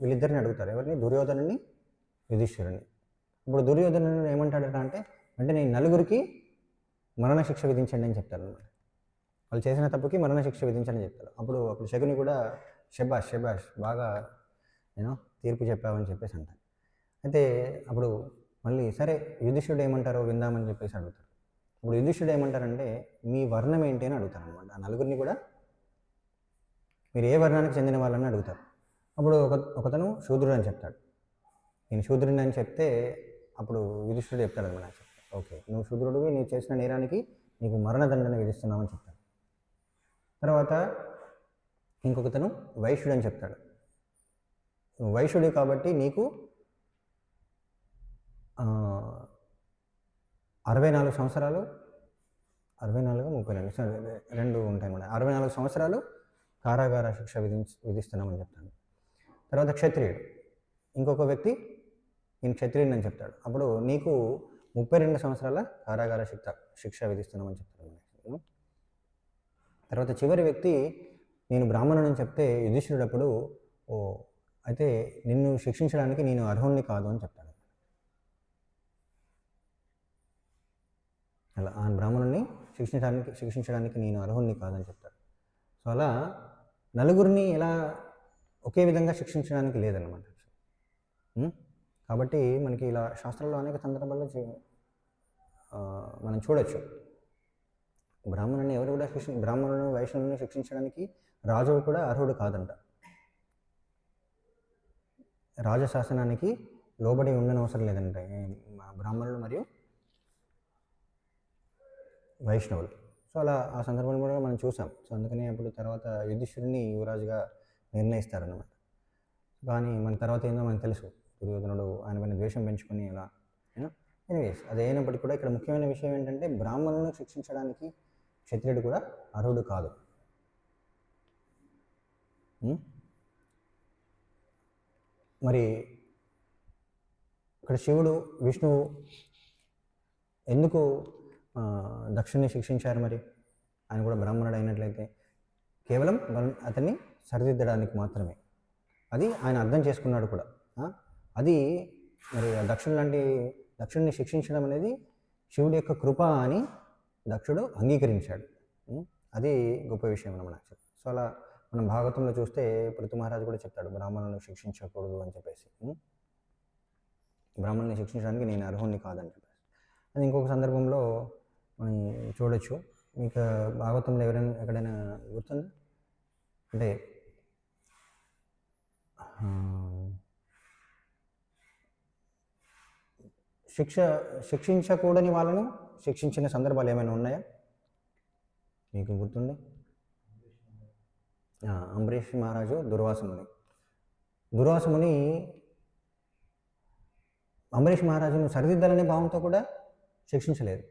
వీళ్ళిద్దరిని అడుగుతారు. ఎవరిని? దుర్యోధనుని, యుధిష్ఠిరుని. ఇప్పుడు దుర్యోధనుని ఏమంటాడట అంటే వెంటనే నలుగురికి మరణశిక్ష విధించండి అని చెప్తారు అనమాట. వాళ్ళు చేసిన తప్పుకి మరణశిక్ష విధించండి అని చెప్తారు. అప్పుడు శకుని కూడా శబాష్ బాగా తీర్పు చెప్పావని చెప్పేసి అంటారు. అయితే అప్పుడు మళ్ళీ సరే యుధిష్ఠిరుడు ఏమంటారో విందామని చెప్పేసి అడుగుతారు. ఇప్పుడు యుధిష్ఠిరుడు ఏమంటారంటే మీ వర్ణం ఏంటి అని అడుగుతారు అనమాట. ఆ నలుగురిని కూడా మీరు ఏ వర్ణానికి చెందిన వాళ్ళని అడుగుతారు. అప్పుడు ఒకతను శూద్రుడు అని చెప్తాడు. నేను శూద్రుడిని అని చెప్తే అప్పుడు యుధిష్ఠిరుడు చెప్తాడు అనమాట, ఓకే నువ్వు శూద్రుడివి, నువ్వు చేసిన నేరానికి నీకు మరణదండన విధిస్తున్నామని చెప్తాడు. తర్వాత ఇంకొకతను వైశ్యుడు అని చెప్తాడు. నువ్వు వైశ్యుడు కాబట్టి నీకు 64 సంవత్సరాలు రెండు ఉంటాయి అన్నమాట. 64 సంవత్సరాలు కారాగార శిక్ష విధిస్తున్నామని చెప్తాను. తర్వాత క్షత్రియుడు ఇంకొక వ్యక్తి నేను క్షత్రియుని అని చెప్తాడు. అప్పుడు నీకు 32 సంవత్సరాల కారాగార శిక్ష విధిస్తున్నామని చెప్తాడు. తర్వాత చివరి వ్యక్తి నేను బ్రాహ్మణుని అని చెప్తే యుధిష్ఠిరుడు అప్పుడు అయితే నిన్ను శిక్షించడానికి నేను అర్హుణ్ణి కాదు అని చెప్తాడు. అలా ఆ బ్రాహ్మణుని శిక్షించడానికి నేను అర్హుణ్ణి కాదని చెప్తాడు. సో అలా నలుగురిని ఎలా ఒకే విధంగా శిక్షించడానికి లేదన్నమాట. కాబట్టి మనకి ఇలా శాస్త్రంలో అనేక సందర్భాల్లో మనం చూడొచ్చు. బ్రాహ్మణుని ఎవరు కూడా బ్రాహ్మణులను వైష్ణవుని శిక్షించడానికి రాజువు కూడా అర్హుడు కాదంట. రాజశాసనానికి లోబడి ఉండనవసరం లేదంటే బ్రాహ్మణులు మరియు వైష్ణవులు. సో అలా ఆ సందర్భంలో కూడా మనం చూసాం. సో అందుకని అప్పుడు తర్వాత యుధిష్ఠిరుని యువరాజుగా నిర్ణయిస్తారన్నమాట. కానీ మన తర్వాత ఏందో మనకు తెలుసు, దుర్యోధనుడు ఆయన పైన ద్వేషం పెంచుకొని అలా. ఎనీవేస్ అది అయినప్పటికీ కూడా ఇక్కడ ముఖ్యమైన విషయం ఏంటంటే బ్రాహ్మణులను శిక్షించడానికి క్షత్రియుడు కూడా అర్హుడు కాదు. మరి ఇక్కడ శివుడు విష్ణువు ఎందుకు దక్షుణ్ణి శిక్షించారు? మరి ఆయన కూడా బ్రాహ్మణుడు అయినట్లయితే కేవలం అతన్ని సరిదిద్దడానికి మాత్రమే. అది ఆయన అర్థం చేసుకున్నాడు కూడా. అది మరి దక్షుడిని శిక్షించడం అనేది శివుడి యొక్క కృప అని దక్షుడు అంగీకరించాడు. అది గొప్ప విషయం అన్నమాట. సో అలా మనం భాగవతంలో చూస్తే పృథు మహారాజు కూడా చెప్తాడు, బ్రాహ్మణులను శిక్షించకూడదు అని చెప్పేసి. బ్రాహ్మణుని శిక్షించడానికి నేను అర్హుణ్ణి కాదని చెప్పేసి. అది ఇంకొక సందర్భంలో మనం చూడొచ్చు. మీకు భాగవతంలో ఎక్కడైనా గుర్తుందా? అంటే శిక్షించకూడని వాళ్ళను శిక్షించిన సందర్భాలు ఏమైనా ఉన్నాయా మీకు గుర్తుండే? అంబరీష్ మహారాజు దుర్వాసముని అంబరీష్ మహారాజును సరిదిద్దాలనే భావంతో కూడా శిక్షించలేదు.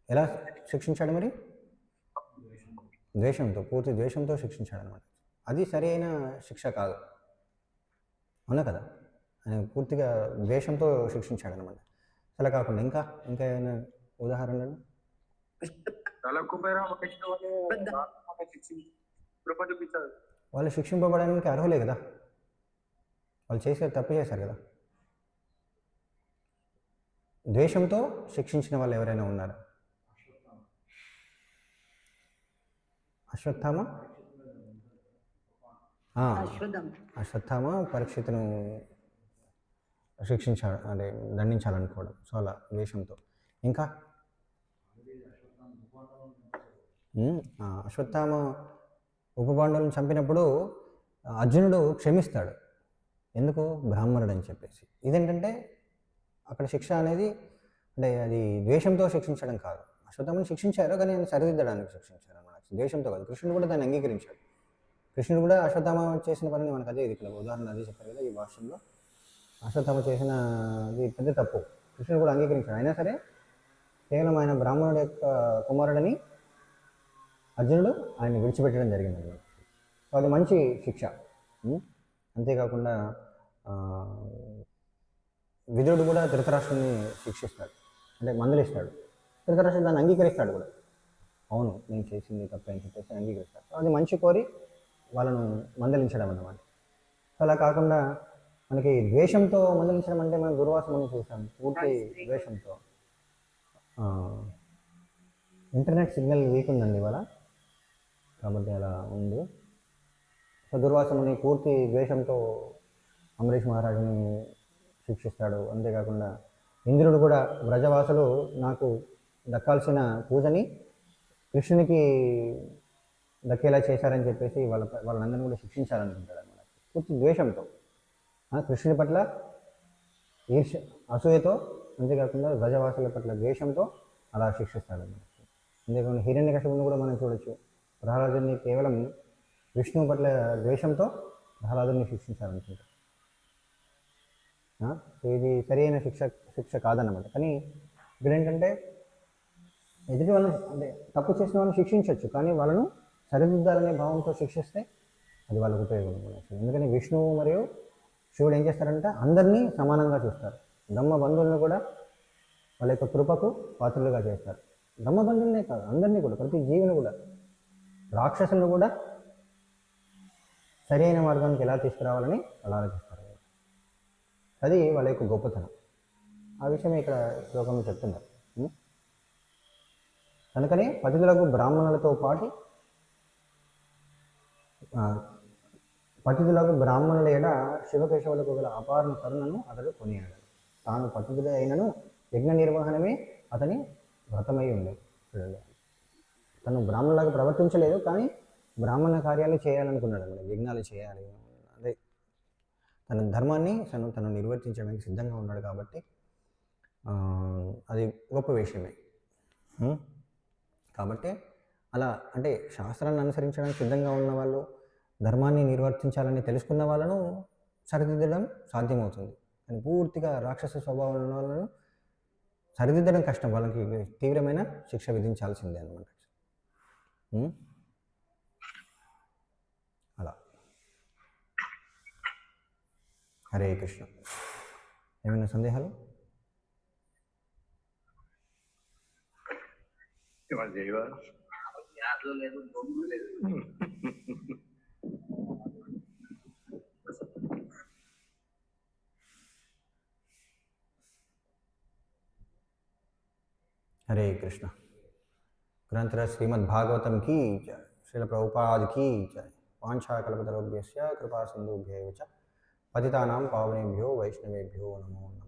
ఎలా శిక్షించాడు మరి? ద్వేషంతో, పూర్తి ద్వేషంతో శిక్షించాడు అనమాట. అది సరి అయిన శిక్ష కాదు, అవునా కదా? ఆయన పూర్తిగా ద్వేషంతో శిక్షించాడు అనమాట. అలా కాకుండా ఇంకా ఏమైనా ఉదాహరణలు? వాళ్ళు శిక్షింపబడడానికి అర్హులే కదా, వాళ్ళు తప్పు చేశారు కదా. ద్వేషంతో శిక్షించిన వాళ్ళు ఎవరైనా ఉన్నారు? అశ్వత్థామ పరీక్షితును శిక్షించాడు, అంటే దండించాలనుకోవడం. సో అలా ద్వేషంతో. ఇంకా అశ్వత్థామ ఉపపాండవులను చంపినప్పుడు అర్జునుడు క్షమిస్తాడు. ఎందుకు? బ్రాహ్మణుడు అని చెప్పేసి. ఇదేంటంటే అక్కడ శిక్ష అనేది అంటే అది ద్వేషంతో శిక్షించడం కాదు. అశ్వత్థామని శిక్షించారు కానీ ఆయన సరిదిద్దడానికి శిక్షించారు అన్నమాట, ద్వేషంతో కాదు. కృష్ణుడు కూడా దాన్ని అంగీకరించాడు. కృష్ణుడు కూడా అశ్వత్థామ చేసిన పనిని మనకు అదే ఇక్కడ ఉదాహరణ అదే చెప్పారు కదా ఈ భాషలో. అశ్వత్థామ చేసిన అది పెద్ద తప్పు, కృష్ణుడు కూడా అంగీకరించాడు. అయినా సరే కేవలం ఆయన బ్రాహ్మణుడి యొక్క కుమారుడని అర్జునుడు ఆయన విడిచిపెట్టడం జరిగింది అన్నమాట. సో అది మంచి శిక్ష. అంతేకాకుండా విదురుడు కూడా ధృతరాష్ట్రుని శిక్షిస్తాడు, అంటే మందలిస్తాడు. ధృతరాష్ట్రుడు దాన్ని అంగీకరిస్తాడు కూడా, అవును నేను చేసింది తప్ప అని చెప్పేసి అంగీకరిస్తాడు. అది మంచి కోరి వాళ్ళను మందలించడం అన్నమాట. సో అలా కాకుండా మనకి ద్వేషంతో మందలించడం అంటే మనం దుర్వాసముని చూసాం, పూర్తి ద్వేషంతో. ఇంటర్నెట్ సిగ్నల్ వీక్ ఉందండి ఇవాళ, కాబట్టి అలా ఉంది. సో దుర్వాసముని పూర్తి ద్వేషంతో అంబరీష్ మహారాజుని శిక్షిస్తాడు. అంతేకాకుండా ఇంద్రుడు కూడా వ్రజవాసులు నాకు దక్కాల్సిన పూజని కృష్ణునికి దక్కేలా చేశారని చెప్పేసి వాళ్ళందరినీ కూడా శిక్షించాలనుకుంటాడు అన్నమాట, పూర్తి ద్వేషంతో. కృష్ణుని పట్ల అసూయతో, అంతేకాకుండా వ్రజవాసుల పట్ల ద్వేషంతో అలా శిక్షిస్తాడు అన్నమాట. అంతేకాకుండా హిరణ్యకశిపుని కూడా మనం చూడొచ్చు, ప్రహ్లాదుని కేవలం విష్ణువు పట్ల ద్వేషంతో ప్రహ్లాదుని శిక్షించాలనుకుంటాడు. సో ఇది సరైన శిక్ష కాదన్నమాట. కానీ ఇక్కడ ఏంటంటే ఎదుటి వాళ్ళని అంటే తప్పు చేసిన వాళ్ళని శిక్షించవచ్చు, కానీ వాళ్ళను సరిదిద్దాలనే భావంతో శిక్షిస్తే అది వాళ్ళకు ఉపయోగం. ఎందుకని విష్ణువు మరియు శివుడు ఏం చేస్తారంటే అందరినీ సమానంగా చూస్తారు. బ్రహ్మ బంధువులను కూడా వాళ్ళ యొక్క కృపకు పాత్రలుగా చేస్తారు. బ్రహ్మ బంధువులనే కాదు, అందరినీ కూడా, ప్రతి జీవిని కూడా, రాక్షసులను కూడా సరైన మార్గానికి ఎలా తీసుకురావాలని అలా ఆలోచిస్తారు. అది వాళ్ళ యొక్క గొప్పతనం. ఆ విషయమే ఇక్కడ శ్లోకంలో చెప్తున్నారు. కనుకనే పతితులకు బ్రాహ్మణులతో పాటు పతితులకు బ్రాహ్మణుల ఎడ శివకేశవులకు గల అపారణ కరుణను అతడు కొనియాడాడు. తాను పతితుడు అయినను యజ్ఞ నిర్వహణమే అతని వ్రతమై ఉండేది. తను బ్రాహ్మణులాగా ప్రవర్తించలేదు, కానీ బ్రాహ్మణ కార్యాలు చేయాలనుకున్నాడు అన్నమాట, యజ్ఞాలు చేయాలి. అదే తన ధర్మాన్ని తను నిర్వర్తించడానికి సిద్ధంగా ఉన్నాడు కాబట్టి అది గొప్ప విషయమే. కాబట్టి అలా అంటే శాస్త్రాలను అనుసరించడానికి సిద్ధంగా ఉన్న వాళ్ళు, ధర్మాన్ని నిర్వర్తించాలని తెలుసుకున్న వాళ్ళను సరిదిద్దడం సాధ్యమవుతుంది. కానీ పూర్తిగా రాక్షస స్వభావం ఉన్న వాళ్ళను సరిదిద్దడం కష్టం. వాళ్ళకి తీవ్రమైన శిక్ష విధించాల్సిందే అన్నమాట. అలా. హరే కృష్ణ. ఏమైనా సందేహాలు? हरे कृष्ण. ग्रंथराज श्रीमद्भागवतम की जय. श्रील प्रभुपाद की जय. वाञ्छाकल्पतरुभ्यश्च कृपा सिन्धुभ्यैव च पतितानां पावनेभ्यो वैष्णवेभ्यो नमो नमः.